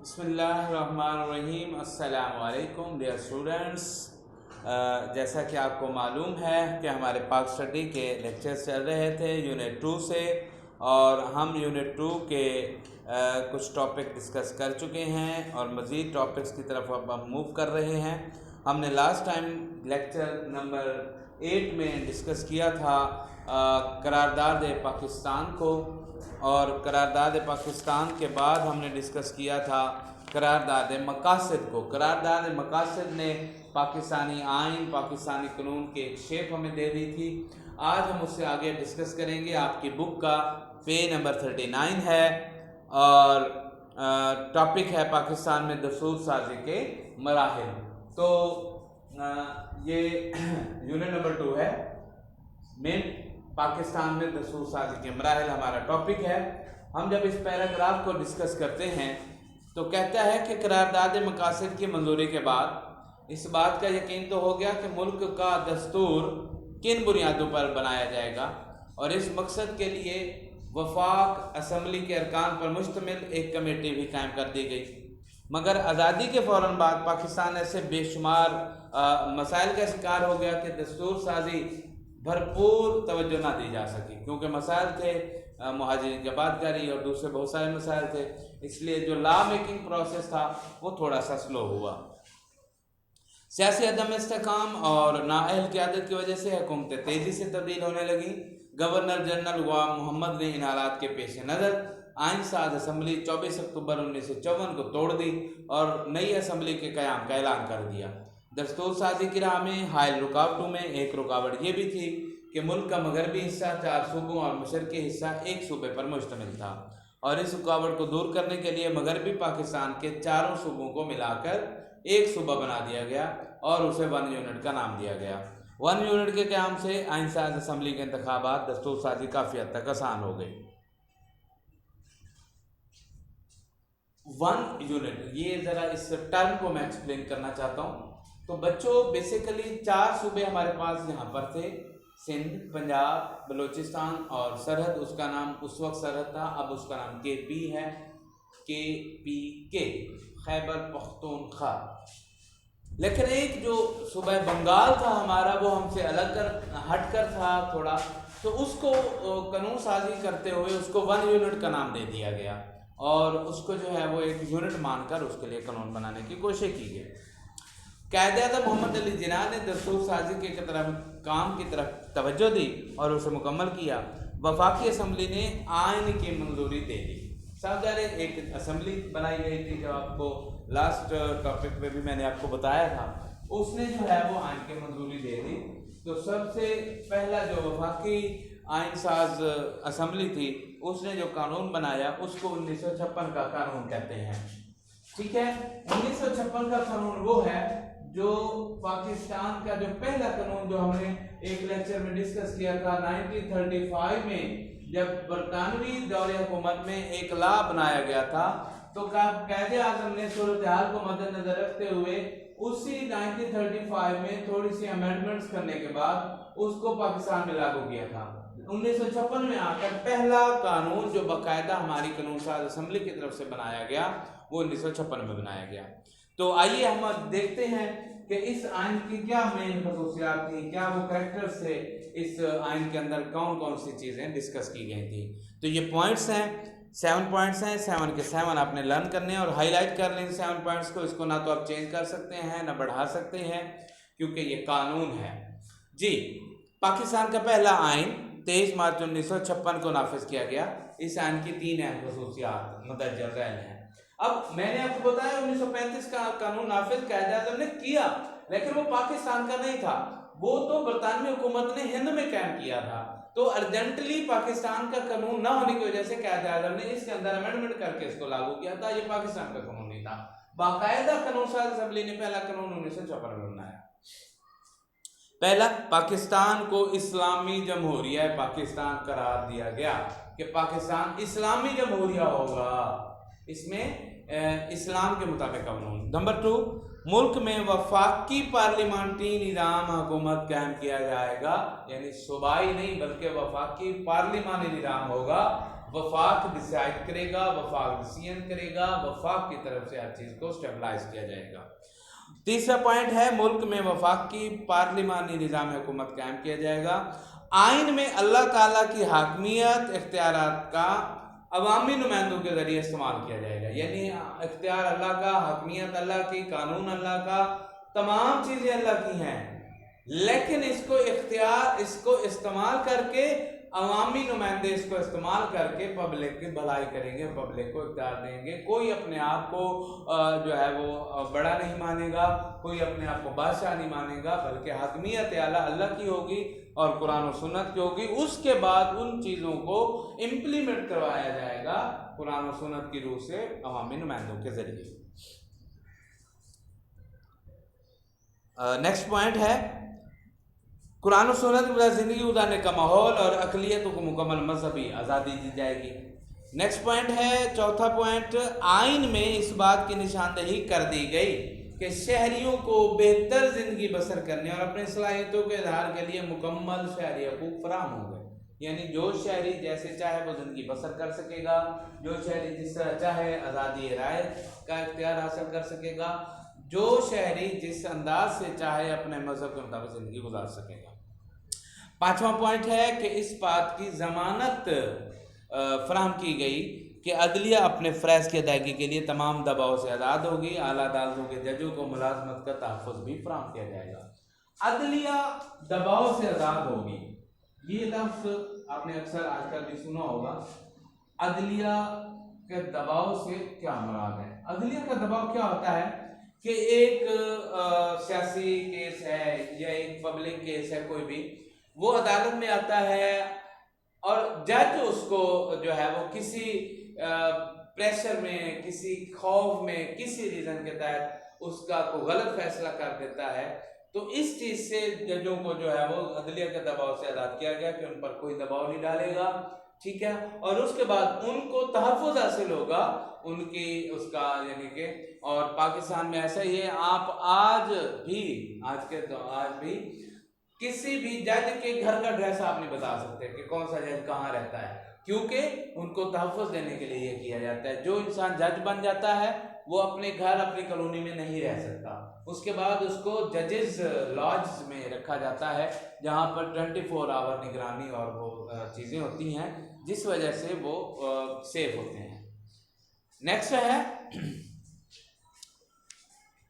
बिस्मिल्लाहिर्रहमानिर्रहीम। अस्सलामु अलैकुम डियर स्टूडेंट्स। जैसा कि आपको मालूम है कि हमारे पाक स्टडी के लेक्चर्स चल रहे थे यूनिट 2 से, और हम यूनिट 2 के कुछ टॉपिक डिस्कस कर चुके हैं और मज़ीद टॉपिक्स की तरफ अब हम मूव कर रहे हैं। हमने लास्ट टाइम लेक्चर नंबर 8 में डिस्कस किया था करारदाद पाकिस्तान को, और करारदाद पाकिस्तान के बाद हमने डिस्कस किया था करारदाद मकासद को। करारदाद मकासद ने पाकिस्तानी आइन, पाकिस्तानी कानून की एक शेप हमें दे दी थी। आज हम उससे आगे डिस्कस करेंगे। आपकी बुक का पेज नंबर 39 है और टॉपिक है पाकिस्तान में दस्तूर साजी के मराहिल। तो ये यूनिट नंबर 2 है। मेन पाकिस्तान में दस्तूर साजी के मराहिल हमारा टॉपिक है। हम जब इस पैराग्राफ को डिस्कस करते हैं तो कहता है कि करारदाद मकासद की मंजूरी के बाद इस बात का यकीन तो हो गया कि मुल्क का दस्तूर किन बुनियादों पर बनाया जाएगा, और इस मकसद के लिए वफाक असम्बली के अरकान पर मुश्तमिल एक कमेटी भी कायम कर दी गई। मगर आज़ादी के फ़ौरन बाद पाकिस्तान ऐसे बेशुमार मसाइल का शिकार हो गया कि दस्तूर साजी भरपूर तवज्जो ना दी जा सकी, क्योंकि मसाइल थे मुहाजिरीन की आबादकारी और दूसरे बहुत सारे मसाइल थे। इसलिए जो लॉ मेकिंग प्रोसेस था वो थोड़ा सा स्लो हुआ। सियासी अदम इस्तेकाम और नाअहल क़यादत की वजह से हुकूमतें तेज़ी से तब्दील होने लगी। गवर्नर जनरल गुलाम मोहम्मद ने इन हालात के पेश नज़र आइन साज असम्बली 24 अक्टूबर 1954 को तोड़ दी और नई असम्बली के क़याम का ऐलान कर दिया। दस्तूर साजी की राह में हायल रुकावटों में एक रुकावट ये भी थी कि मुल्क का मगरबी हिस्सा 4 सूबों और मशरक़ी हिस्सा एक सूबे पर मुश्तमिल था, और इस रुकावट को दूर करने के लिए मगरबी पाकिस्तान के चारों सूबों को मिलाकर एक सूबा बना दिया गया और उसे 1 यूनिट का नाम दिया गया। 1 यूनिट के क़याम से आइन साज असम्बली के इंतखाबात दस्तूर साजी काफ़ी हद तक आसान हो गई। 1 यूनिट, ये ज़रा इस टर्म को मैं एक्सप्लेन करना चाहता हूँ। तो बच्चों, बेसिकली 4 सूबे हमारे पास यहाँ पर थे, सिंध, पंजाब, बलूचिस्तान और सरहद। उसका नाम उस वक्त सरहद था, अब उसका नाम KP है, KPK, खैबर पख्तूनख्वा। लेकिन एक जो सूबा बंगाल था हमारा, वो हमसे हट कर था थोड़ा, तो उसको कानून साजी करते हुए उसको 1 यूनिट का नाम दे दिया गया और उसको जो है वो एक यूनिट मानकर उसके लिए कानून बनाने की कोशिश की गई। कायदे-ए-आज़म मोहम्मद अली जिन्ना ने दस्तूर साजी के काम की तरफ तवज्जो दी और उसे मुकम्मल किया। वफाकी असम्बली ने आइन की मंजूरी दे दी। साहब एक असम्बली बनाई गई थी, जो आपको लास्ट टॉपिक पे भी मैंने आपको बताया था, उसने जो है वो आइन की मंजूरी दे दी। तो सबसे पहला जो वफाकी आइन साज असम्बली थी, उसने जो कानून बनाया उसको 1956 का कानून कहते हैं। ठीक है, 1956 का कानून वो है जो पाकिस्तान का जो पहला कानून, जो हमने एक लेक्चर में डिस्कस किया था 1935 में, जब बरतानवी दौरे हुकूमत में एक लॉ बनाया गया था, तो कायदे आज़म ने सूरत हाल को मद्देनजर रखते हुए उसी 1935 में थोड़ी सी अमेंडमेंट्स करने के बाद उसको पाकिस्तान में लागू किया था। 1956 में आकर पहला कानून जो बाकायदा हमारी कानून साज असम्बली की तरफ से बनाया गया, वो 1956 में बनाया गया। तो आइए हम देखते हैं कि इस आइन की क्या मेन खसूसियात थी, क्या वो कैरेक्टर्स थे, इस आइन के अंदर कौन कौन सी चीज़ें डिस्कस की गई थी। तो ये पॉइंट्स हैं, 7 पॉइंट्स हैं, 7 के 7 आपने लर्न करने हैं और हाईलाइट कर लें 7 पॉइंट्स को। इसको ना तो आप चेंज कर सकते हैं ना बढ़ा सकते हैं, क्योंकि ये कानून है जी। पाकिस्तान का पहला आइन 23 मार्च 1956 को नाफिज किया गया। इस आइन की 3 अहम खसूसियात मदरजा ज़ैल हैं। अब मैंने आपको बताया 1935 का कानून नाफिज कायदे-ए-आज़म ने किया, लेकिन वो पाकिस्तान का नहीं था, वो तो बरतानवी हुकूमत ने हिंद में कायम किया था। तो अर्जेंटली पाकिस्तान का कानून ना होने की वजह से कायदे-ए-आज़म ने इसके अंदर अमेंडमेंट करके इसको लागू किया था। ये पाकिस्तान का कानून नहीं था, बाकायदा कानून साज असम्बली ने पहला कानून 1956 में बनाया। पहला, पाकिस्तान को इस्लामी जमहूरिया पाकिस्तान करार दिया गया कि पाकिस्तान इस्लामी जमहूरिया होगा, इसमें इस्लाम के मुताबिक कानून। नंबर 2, मुल्क में वफाकी पार्लिमानी निज़ाम हुकूमत कायम किया जाएगा, यानी सूबाई नहीं बल्कि वफाकी पार्लिमानी निज़ाम होगा, वफाक डिसाइड करेगा, वफाक डिसीजन करेगा, वफाक की तरफ से हर चीज़ को स्टेबलाइज किया जाएगा। तीसरा पॉइंट है मुल्क में वफाक की पार्लिमानी निज़ाम हुकूमत कायम किया जाएगा। आइन में अल्लाह ताला की हाकमियत इख्तियारात का अवामी नुमाइंदों के ज़रिए इस्तेमाल किया जाएगा, यानी इख्तियार अल्लाह का, हाकमियत अल्लाह की, कानून अल्लाह का, तमाम चीज़ें अल्लाह की हैं, लेकिन इसको इस्तेमाल करके अवामी नुमाइंदे इसको इस्तेमाल करके पब्लिक की भलाई करेंगे, पब्लिक को इख्तियार देंगे। कोई अपने आप को जो है वो बड़ा नहीं मानेगा, कोई अपने आप को बादशाह नहीं मानेगा, बल्कि हाकमियत आला अल्लाह की होगी और कुरान और सुन्नत की होगी। उसके बाद उन चीज़ों को इम्प्लीमेंट करवाया जाएगा कुरान और सुन्नत की रूह से अवामी नुमाइंदों के ज़रिए। नेक्स्ट पॉइंट है कुरान और सुन्नत के ज़िंदगी गुजारने का माहौल और अक़लियतों को मुकम्मल मजहबी आज़ादी दी जाएगी। नेक्स्ट पॉइंट है, चौथा पॉइंट, आइन में इस बात की निशानदेही कर दी गई कि शहरियों को बेहतर ज़िंदगी बसर करने और अपनी सलाहियतों के इजहार के लिए मुकम्मल शहरी हकूक़ फराहम हो गए, यानी जो शहरी जैसे चाहे वो ज़िंदगी बसर कर सकेगा, जो शहरी जिस तरह चाहे आज़ादी राय का इख्तियार हासिल कर सकेगा, जो शहरी जिस अंदाज से चाहे अपने मज़हब के मुताबिक ज़िंदगी गुजार सकेगा। पांचवा पॉइंट है कि इस बात की ज़मानत फराहम की गई कि अदलिया अपने फ़रज़ की अदायगी के लिए तमाम दबाव से आज़ाद होगी। आला अदालतों के जजों को मुलाजमत का तहफ़्फ़ुज़ भी फराहम किया जाएगा। अदलिया दबाव से आज़ाद होगी, ये लफ्ज़ आपने अक्सर आजकल भी सुना होगा। अदलिया के दबाव से क्या मुराद है? अदलिया का दबाव क्या होता है कि एक सियासी केस है या एक पब्लिक केस है, कोई भी वो अदालत में आता है और जज उसको जो है वो किसी प्रेशर में, किसी खौफ में, किसी रीज़न के तहत उसका को गलत फैसला कर देता है। तो इस चीज़ से जजों को जो है वो अदलिया के दबाव से आज़ाद किया गया कि उन पर कोई दबाव नहीं डालेगा, ठीक है। और उसके बाद उनको तहफ़्फ़ुज़ हासिल होगा उनकी उसका, यानी कि और पाकिस्तान में ऐसा ही है। आप आज भी किसी भी जज के घर का एड्रेस आप नहीं बता सकते कि कौन सा जज कहाँ रहता है, क्योंकि उनको तहफ़्फ़ुज़ देने के लिए ये किया जाता है। जो इंसान जज बन जाता है वो अपने घर, अपनी कॉलोनी में नहीं रह सकता, उसके बाद उसको जजेस लॉज में रखा जाता है, जहाँ पर 24 आवर निगरानी और वो चीज़ें होती हैं, जिस वजह से वो सेफ होते हैं। नेक्स्ट है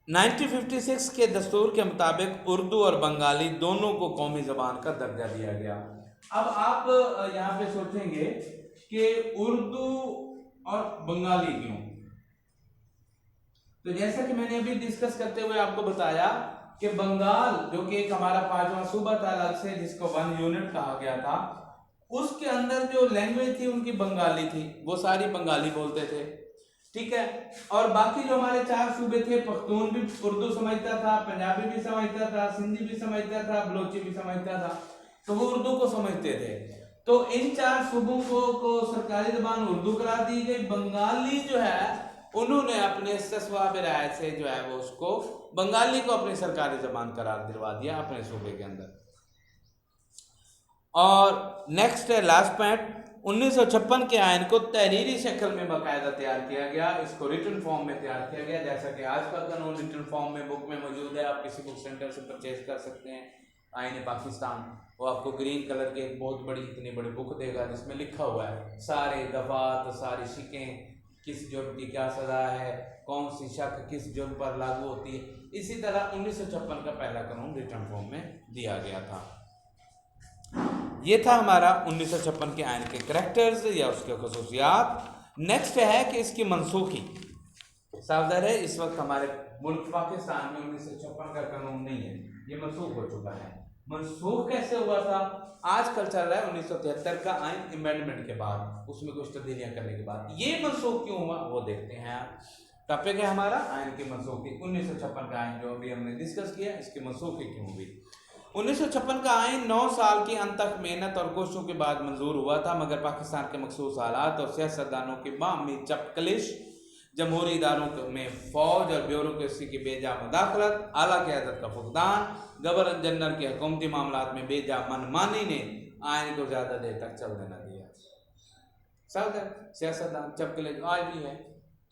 1956 के दस्तूर के मुताबिक उर्दू और बंगाली दोनों को कौमी ज़बान का दर्जा दिया गया। अब आप यहाँ पे सोचेंगे कि उर्दू और बंगाली क्यों? तो जैसा कि मैंने अभी डिस्कस करते हुए आपको बताया कि बंगाल जो कि एक हमारा 5वां सूबा था अलग से, जिसको 1 यूनिट कहा गया था, उसके अंदर जो लैंग्वेज थी उनकी बंगाली थी, वो सारी बंगाली बोलते थे, ठीक है। और बाकी जो हमारे 4 सूबे थे, पख्तून भी उर्दू समझता था, पंजाबी भी समझता था, सिंधी भी समझता था, बलोची भी समझता था, तो वो उर्दू को समझते थे। तो इन 4 सूबों को सरकारी ज़बान उर्दू करार दी गई। बंगाली जो है उन्होंने अपने इस्तिस्वाब राय से जो है वो उसको बंगाली को अपनी सरकारी ज़बान करार दिलवा दिया अपने सूबे के अंदर। और नेक्स्ट है लास्ट पॉइंट, 1956 के आयन को तहरीरी शक्ल में बाकायदा तैयार किया गया, इसको रिटन फॉर्म में तैयार किया गया, जैसा कि आज का कानून रिटन फॉर्म में बुक में मौजूद है, आप किसी बुक सेंटर से परचेज कर सकते हैं। आईन पाकिस्तान, वो आपको ग्रीन कलर की एक बहुत बड़ी, इतनी बड़ी बुक देगा जिसमें लिखा हुआ है सारे दफात, सारी शिकें, किस जुर्म की क्या सज़ा है, कौन सी शक किस जुर्म पर लागू होती है। इसी तरह 1956 का पहला कानून रिटन फॉर्म में दिया गया था। ये था हमारा 1956 के आयन के करैक्टर्स या उसके खसूसियात। नेक्स्ट है कि इसकी मनसूखी। सावधान है, इस वक्त हमारे मुल्क पाकिस्तान में 1956 का कानून नहीं है, ये मनसूख हो चुका है। मनसूख कैसे हुआ था? आजकल चल रहा है 1973 का आयन अमेंडमेंट के बाद, उसमें कुछ तब्दीलियां करने के बाद। ये मनसूख क्यों हुआ वो देखते हैं। टॉपिक है हमारा आयन की मनसूखी। 1956 का आयन जो अभी हमने डिस्कस किया, इसकी मनसूखी क्यों हुई। 1956 का आयन 9 साल की अनथक मेहनत और कोशिशों के बाद मंजूर हुआ था, मगर पाकिस्तान के मखसूस हालात और सियासतदानों की बामी चपकलिश, जमहूरी इदारों में फौज और ब्यूरोक्रेसी की बेजा मुदाखलत, आला क़यादत का फुकदान, गवर्नर जनरल के हुकूमती मामलात में बेजा मनमानी ने आयन को ज़्यादा देर तक चल देना दिया। साल तक सियासतदान चपकले आज भी है,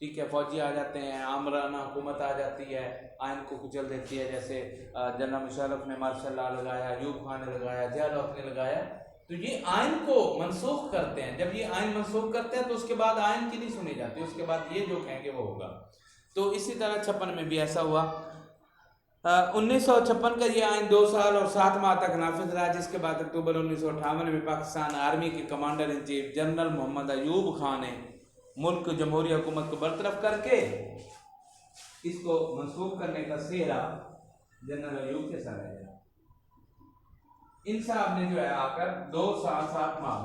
ठीक है, फौजी आ जाते हैं, आमराना हुकूमत आ जाती है, आइन को कुचल देती है, जैसे जनरल मुशर्रफ ने मार्शल लॉ लगाया, अयूब खान ने लगाया, जिया ने लगाया, तो ये आइन को मनसूख करते हैं। जब ये आइन मनसूख करते हैं तो उसके बाद आइन की नहीं सुनी जाती, उसके बाद ये जो कहेंगे वो होगा। तो इसी तरह 56 में भी ऐसा हुआ। 1956 का ये आइन 2 साल और 7 माह तक नाफिज रहा, जिसके बाद अक्टूबर 1958 में पाकिस्तान आर्मी के commander in chief general Mohammad Ayub Khan ने मुल्क जमहूरी हुकूमत को बरतरफ करके इसको मनसूख करने का सेहरा जनरल अयूब के साथ है। इन साहब ने जो है आकर 2 साल 7 माह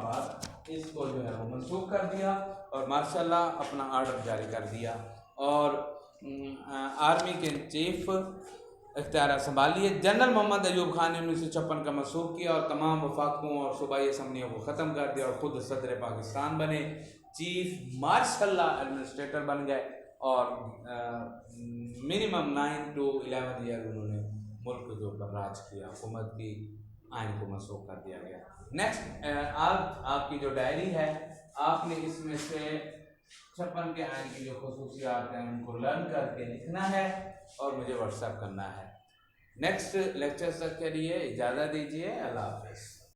बाद इसको जो है वो मनसूख कर दिया और माशाल्लाह अपना आर्डर जारी कर दिया और आर्मी के चीफ इख्तियार संभालिए। जनरल मोहम्मद अयूब खान ने 1956 का मनसूख किया और तमाम वफाकों और सूबाई असम्बलियों को ख़त्म कर दिया और ख़ुद सदर पाकिस्तान बने, चीफ मार्शल एडमिनिस्ट्रेटर बन गए और मिनिमम 9 to 11 ईयर उन्होंने मुल्क के ऊपर राज किया, हुकूमत की आइन को मनसूख कर दिया गया। नेक्स्ट आज आपकी जो डायरी है, आपने इसमें से 56 के आइन की जो खुसूसियात हैं उनको लर्न करके लिखना है और मुझे व्हाट्सएप करना है। नेक्स्ट लेक्चर तक के लिए इजाज़त दीजिए। अल्लाह हाफ़िज़।